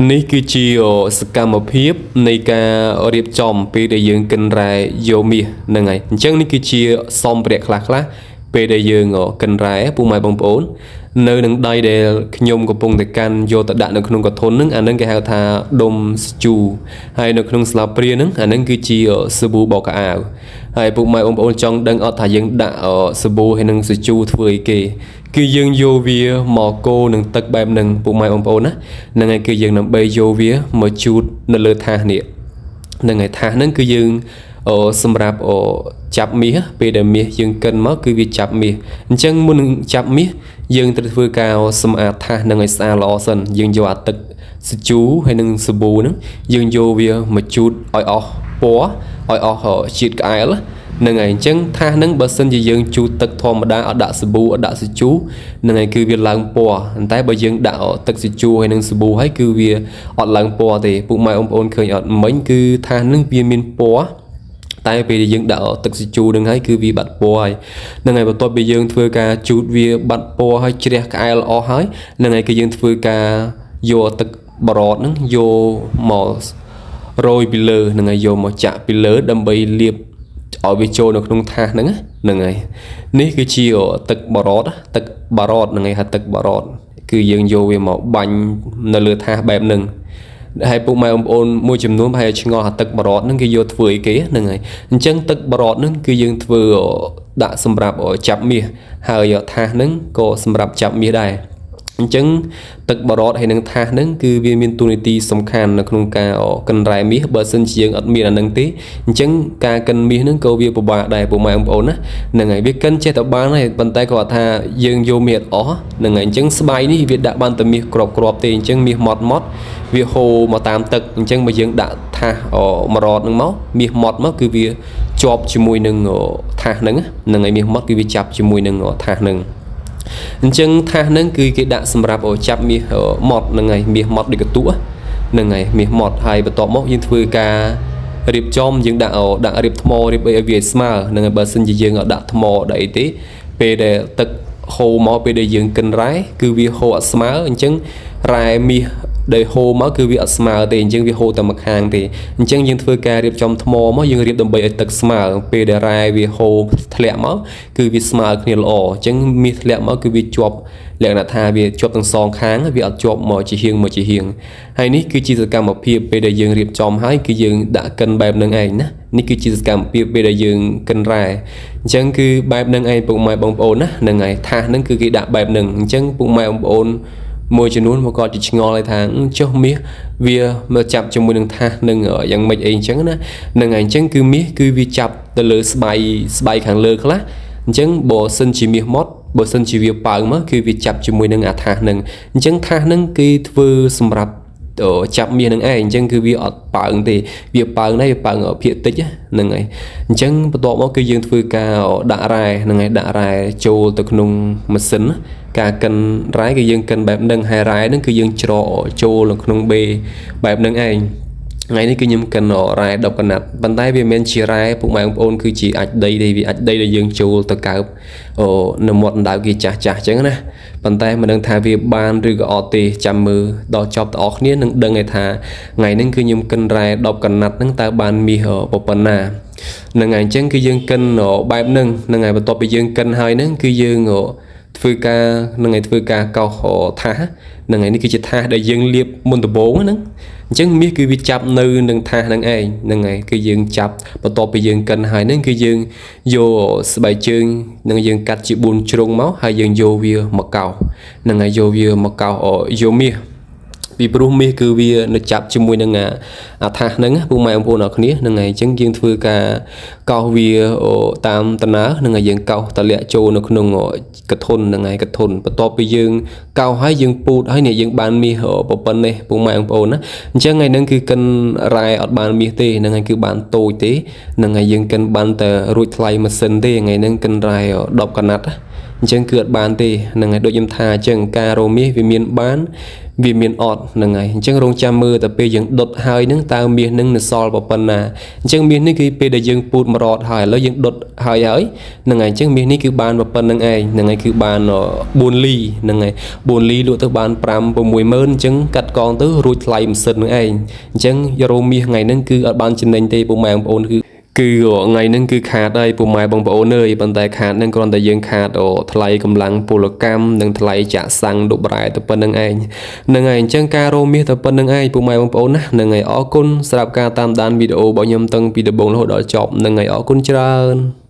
នេះគឺជាសកម្មភាពនៃការរៀបចំពេលដែលយើងកិនរ៉ែយកមាសហ្នឹងហើយអញ្ចឹងនេះគឺជាសម្ភារៈខ្លះពេលដែលយើងកិនរ៉ែពុកម៉ែបងប្អូននៅនឹងដៃដែលខ្ញុំកំពុងតែកាន់យកទៅដាក់នៅក្នុងកធុនហ្នឹងអាហ្នឹងគេហៅថាដុំស្ជូហើយនៅក្នុងស្លាបព្រាហ្នឹងអាហ្នឹងគឺជាសាប៊ូបោកខោអាវហើយពុកម៉ែបងប្អូនចង់ដឹងអត់ថាយើងដាក់សាប៊ូហើយនឹងស្ជូធ្វើអីគេគឺយើងយកវាមកកូរនឹងទឹកបែបហ្នឹងពុកម៉ែបងប្អូនណាហ្នឹងហើយគឺយើងដើម្បីយកវាមកជូតនៅលើថាសនេះហ្នឹងហើយថាសហ្នឹងគឺយើងសម្រាប់ចាប់មាសពេលដែលមាសយើងកិនមកគឺវាចាប់មាសអញ្ចឹងមុននឹងចាប់មាសយើងត្រូវធ្វើការសម្អាតថាសហ្នឹងឲ្យស្អាតល្អសិនយើងយកអាទឹកស្ជូហើយនឹងសាប៊ូហ្នឹងយើងយកវាមកជូតឲ្យអស់ពណ៌ឲ្យអស់ជាតិក្អែលហ្នឹងហើយអញ្ចឹងថាសហ្នឹងបើសិនជាយើងជូតទឹកធម្មតាអត់ដាក់សាប៊ូអត់ដាក់ស្ជូហ្នឹងហើយគឺវាឡើងពណ៌ប៉ុន្តែបើយើងដាក់ទឹកស្ជូហើយនឹងសាប៊ូហើយគឺវាអត់ឡើងពណ៌ទេពុកម៉ែបងប្អូនឃើញអត់មិញគឺថាសហ្នឹងវាមានពណ៌តែពេលយើងដាក់ទឹកស្ជូនឹងហើយគឺវាបាត់ពណ៌ហើយហ្នឹងហើយបន្ទាប់ពីយើងធ្វើការជូតវាបាត់ពណ៌ហើយជ្រះក្អែលអស់ហើយហ្នឹងហើយគឺយើងធ្វើការយកទឹកបរតហ្នឹងយកមករោយពីលើហ្នឹងហើយយកមកចាក់ពីលើដើម្បីលាបឲ្យវាចូលនៅក្នុងថាសហ្នឹងហើយនេះគឺជាទឹកបរតហ្នឹងហើយហៅទឹកបរតគឺយើងយកវាមកបាញ់នៅលើថាសបែបហ្នឹងហើយពុកម៉ែបងប្អូនមួយចំនួនប្រហែលឆ្ងល់ថាទឹកបរតហ្នឹងគេយកធ្វើអីគេហ្នឹងហើយអញ្ចឹងទឹកបរតហ្នឹងគឺយើងធ្វើដាក់សម្រាប់ចាប់មាសហើយថាសហ្នឹងក៏សម្រាប់ចាប់មាសដែរអញ្ចឹងទឹកបរតហើយនឹងថាសហ្នឹងគឺវាមានតួនាទីសំខាន់នៅក្នុងការកិនរ៉ែមាសបើសិនជាយើងអត់មានអាហ្នឹងទេអញ្ចឹងការកិនមាសហ្នឹងក៏វាពិបាកដែរពុកម៉ែបងប្អូនណាហ្នឹងហើយវាកិនចេះតែបានហើយប៉ុន្តែគាត់ថាយើងយកមាសអស់ហ្នឹងហើយអញ្ចឹងស្បៃនេះវាដាក់បានតែមាសក្របទេអញ្ចឹងមាសម៉ត់វាហូរមកតាមទឹកអញ្ចឹងបើយើងដាក់ថាសមករតហ្នឹងមកមាសម៉ត់មកគឺវាជាប់ជាមួយនឹងថាសហ្នឹងហើយមាសម៉ត់គឺវាចាប់ជាមួយនឹងថាសហ្នឹងអញ្ចឹងថាសហ្នឹងគឺគេដាក់សម្រាប់ចាប់មាសម៉ត់ហ្នឹងហើយមាសម៉ត់ដូចកន្ទក់ហ្នឹងហើយមាសម៉ត់ហើយបន្ទាប់មកយើងធ្វើការរៀបចំយើងដាក់រៀបថ្មរៀបអីឲ្យវាស្មើហ្នឹងហើយបើសិនជាយើងដាក់ថ្មដាក់អីទេពេលដែលទឹកហូរមកពេលដែលយើងកិនរ៉ែគឺវាហូរអត់ស្មើអញ្ចឹងរ៉ែមាសដែលហូរមកគឺវាអត់ស្មើទេអញ្ចឹងវាហូរតែម្ខាងទេអញ្ចឹងយើងធ្វើការរៀបចំថ្មមកយើងរៀបដើម្បីឲ្យទឹកស្មើពេលដែលរ៉ែវាហូរធ្លាក់មកគឺវាស្មើគ្នាល្អអញ្ចឹងមាសធ្លាក់មកគឺវាជាប់លក្ខណៈថាវាជាប់ទាំងសងខាងវាអត់ជាប់មកជាហៀងហើយនេះគឺជាសកម្មភាពពេលដែលយើងរៀបចំហើយគឺយើងដាក់កិនបែបហ្នឹងឯងណានេះគឺជាសកម្មភាពពេលដែលយើងកិនរ៉ែអញ្ចឹងគឺបែបហ្នឹងឯងពុកម៉ែបងប្អូនណាហ្នឹងហើយថាសហ្នឹងគឺគេដាក់បែបហ្នឹងអញ្ចឹងពុកម៉ែបងប្អូនមួយចំនួនមកគាត់ជាឆ្ងល់ហើយថាចុះមាសវាមកចាប់ជាមួយនឹងថាសនឹងយ៉ាងម៉េចអីអញ្ចឹងណាហ្នឹងហើយអញ្ចឹងគឺមាសគឺវាចាប់ទៅលើស្បៃខាងលើខ្លះអញ្ចឹងបើសិនជាមាសម៉ត់បើសិនជាវាប៉ើងមកគឺវាចាប់ជាមួយនឹងអាថាសហ្នឹងអញ្ចឹងថាសហ្នឹងគេធ្វើសម្រាប់ចាប់មាសនឹងឯងអញ្ចឹងគឺវាអត់ប៉ើងទេវាប៉ើងដែរវាប៉ើងភាគតិចហ្នឹងហើយអញ្ចឹងបន្ទាប់មកគឺយើងធ្វើការដាក់រ៉ែហ្នឹងហើយដាក់រ៉ែចូលទៅក្នុងម៉ាស៊ីនការកិនរ៉ែគឺយើងកិនបែបហ្នឹងហើយរ៉ែហ្នឹងគឺយើងច្រកចូលនៅក្នុងបេបែបហ្នឹងឯងថ្ងៃនេះគឺខ្ញុំកិនរ៉ែ10កណាត់ប៉ុន្តែវាមិនជារ៉ែពុកម៉ែបងប្អូនគឺជាអាចដីទេវាអាចដីដែលយើងចូលទៅកើបនៅមាត់ដៅគេចាស់អញ្ចឹងណាប៉ុន្តែមិនដឹងថាវាបានឬក៏អត់ទេចាំមើលដល់ចប់ទាំងអស់គ្នានឹងដឹងឯថាថ្ងៃនេះគឺខ្ញុំកិនរ៉ែ10កណាត់ហ្នឹងតើបានមាសប៉ុណ្ណាហ្នឹងហើយអញ្ចឹងគឺយើងកិនបែបហ្នឹងហើយបន្ទាប់ពីយើងកិនហើយហ្នឹងគឺយើងធ្វើការហ្នឹងហើយធ្វើការកោសថាសហ្នឹងហើយនេះគឺជាថាសដែលយើងលាបមុនដំបូងហ្នឹងអញ្ចឹងមាសគឺវាចាប់នៅនឹងថាសហ្នឹងឯងហ្នឹងហើយគឺយើងចាប់បន្ទាប់ពីយើងកិនហើយហ្នឹងគឺយើងយកស្បែកជើងនឹងយើងកាត់ជា4ជ្រុងមកហើយយើងយកវាមកកោសហ្នឹងហើយយកវាមកកោសយកមាសពីព្រោះមាសគឺវានៅចាប់ជាមួយនឹងអាថាសហ្នឹងពុកម៉ែបងប្អូនអរគ្នាហ្នឹងហើយអញ្ចឹងយើងធ្វើការកោសវាតាមដំណើរហ្នឹងហើយយើងកោសតម្លាក់ចូលនៅក្នុងកធុនហ្នឹងហើយកធុនបន្ទាប់ពីយើងកោសហើយយើងពូតហើយនេះយើងបានមាសប៉ុណ្ណេះពុកម៉ែបងប្អូនណាអញ្ចឹងថ្ងៃហ្នឹងគឺកិនរ៉ែអត់បានមាសទេហ្នឹងហើយគឺបានតូចទេហ្នឹងហើយយើងកិនបានតែរួចថ្លៃម៉ាស៊ីនទេថ្ងៃហ្នឹងកិនរ៉ែ10កណាត់ អញ្ចឹងគឺអត់បានទេហ្នឹងហើយដូចខ្ញុំថាអញ្ចឹងការរោមាសវាមានបានវាមានអត់ហ្នឹងហើយអញ្ចឹងរងចាំមើលតែពេលយើងដុតហើយហ្នឹងតើមាសហ្នឹងនៅសល់ប៉ុណ្ណាអញ្ចឹងមាសនេះគឺពេលដែលយើងពូត1រត់ហើយឥឡូវយើងដុតហើយហ្នឹងហើយអញ្ចឹងមាសនេះគឺបានប៉ុណ្្នឹងឯងហ្នឹងហើយគឺបាន4លីហ្នឹងហើយ4លីលក់ទៅបាន5 60000អញ្ចឹងកាត់កងទៅរួចថ្លៃម៉ាស៊ីនហ្នឹងឯងអញ្ចឹងយករោមាសថ្ងៃហ្នឹងគឺអត់បានចំណេញទេពុកម៉ែបងប្អូនគឺថ្ងៃហ្នឹងគឺខាតហើយពុកម៉ែបងប្អូនអើយប៉ុន្តែខាតហ្នឹងគ្រាន់តែយើងខាតថ្លៃកម្លាំងពលកម្មនិងថ្លៃចាក់សាំងដុប្រែទៅប៉ុណ្្នឹងឯងហ្នឹងហើយអញ្ចឹងការរោមាសទៅប៉ុណ្្នឹងឯងពុកម៉ែបងប្អូនណាហ្នឹងហើយអរគុណសម្រាប់ការតាមដានវីដេអូរបស់ខ្ញុំតាំងពីដំបូងរហូតដល់ចប់ហ្នឹងហើយអរគុណច្រើន